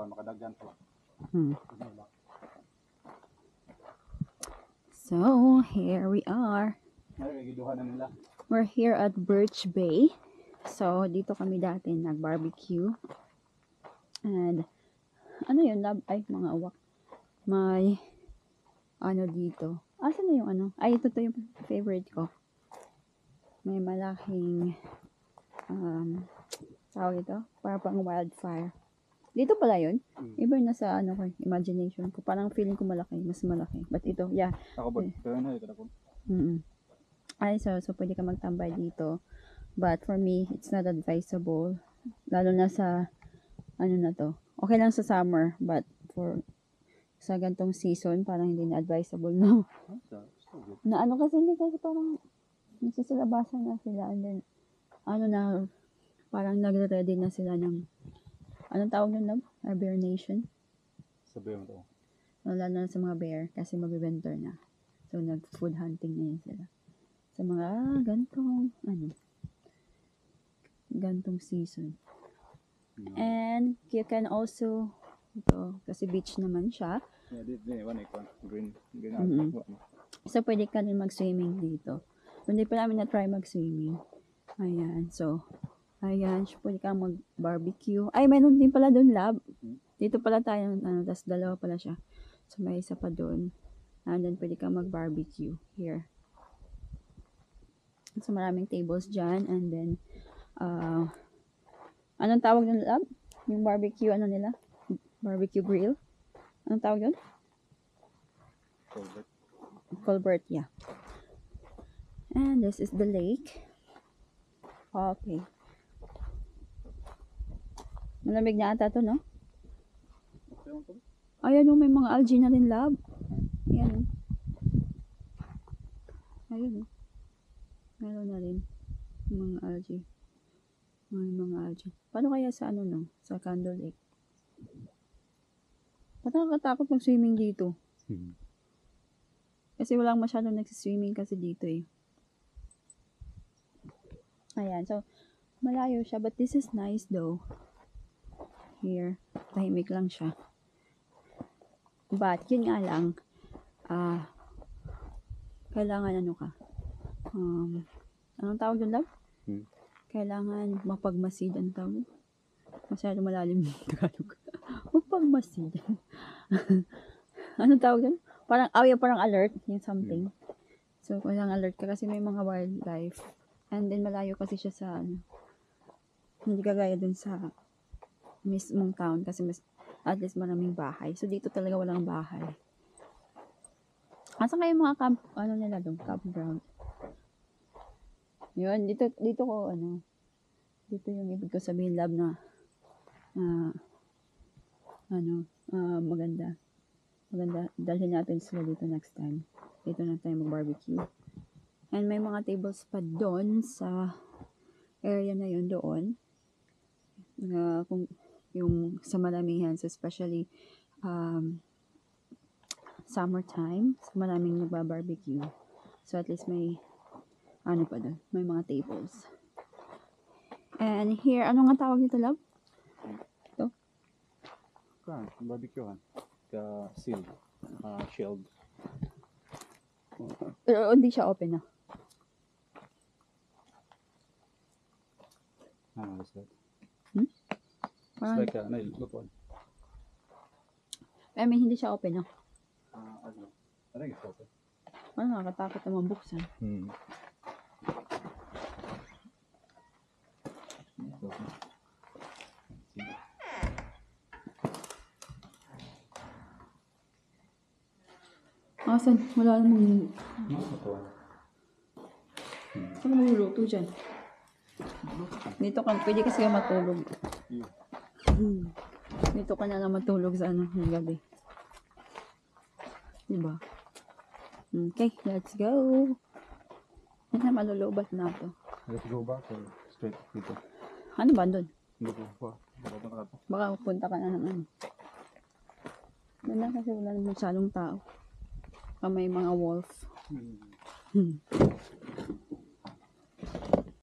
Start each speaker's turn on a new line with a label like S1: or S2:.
S1: makadagyan po.
S2: So, here we are. We're here at Birch Bay. So, dito kami dati nag-barbecue. And, ano yun? Ay, mga uwak. May, ano dito. Asan na yung ano? Ay, ito to yung favorite ko. May malaking, tawag ito? Para pang wildfire. Dito pala yun. Iba na sa ano ko, imagination ko. Parang feeling ko malaki, mas malaki. But ito, yeah.
S1: Ako ba? Pero na ito ako.
S2: Ay, so pwede ka magtambay dito. But for me, it's not advisable. Lalo na sa, ano na to. Okay lang sa summer, but for sa gantong season, parang hindi na advisable, no? Na ano kasi, hindi kasi parang nagsisilabasan na sila. And then, ano na, parang nagre-ready na sila ng, anong tawag nun, love? Hibernation?
S1: Sabi mo to.
S2: Lalo na sa mga bear, kasi mag-winter na. So, nag-food hunting na yun sila. Sa mga gantong, gantong season. And, you can also, ito, kasi beach naman siya.
S1: Yeah, green.
S2: So, pwede ka rin mag-swimming dito. Hindi pa namin na-try mag-swimming. Ayan, so, ayan, pwede kang mag-barbecue. Ay, mayroon din pala doon, lab. Dito pala tayo, tas dalawa pala siya. So, may isa pa doon. And then, pwede kang mag-barbecue here. So, maraming tables dyan. And then, anong tawag doon, lab? Yung barbecue, ano nila? Barbecue grill? Anong tawag doon? Colbert, yeah. And this is the lake. Okay. Malamig na ata to, no? Ayan, may mga algae na rin, lab. Ayan. Ayan. Meron na rin mga algae. May mga algae. Paano kaya sa ano, no? Sa Candle Lake? Ba't nakakatakot mag-swimming dito? Kasi walang masyadong nagsiswimming kasi dito eh. Ayan, so malayo siya, but this is nice though. Here, tahimik lang siya. But yun nga lang, kailangan ano ka? Anong tawag doon, love? Kailangan mapagmasid ang tawag. Masyado malalim yung Tagalog. Mapagmasid. Anong tawag doon? Parang alert, yung something. So, kailangan alert ka kasi may mga wildlife. And then, malayo kasi siya sa, hindi kagaya dun sa mismong town kasi at least maraming bahay. So, dito talaga walang bahay. Asan kayo mga camp, nila doon? Campground. Yun, dito ko, dito yung ibig ko sabihin, lab na, maganda. Maganda, dalhin natin sila dito next time. Dito na tayo mag-barbecue. And may mga tables pa doon sa area na yun doon. Kung yung sa maramihan, so especially summertime, so maraming nagbabarbecue. So at least may pa doon, may mga tables. And here, ano nga tawag nito, love? Ito?
S1: Barbecue shield.
S2: Pero hindi siya open na.
S1: What's that?
S2: It's
S1: like look one.
S2: I mean, hindi siya open na.
S1: I don't know. I think it's open.
S2: Parang nakakatakot naman buksan. Asan? Wala namang... Saan mo luluto dyan? Dito ka, pwede kasi ka matulog. Dito ka na lang matulog sa ng gabi. Diba? Okay, let's go. Yan na, malulubat na ito.
S1: Let's go back or straight dito?
S2: Ano ba doon?
S1: Hindi ko pa.
S2: Baka punta ka na naman. Doon na kasi wala naman masyadong tao. May mga wolf.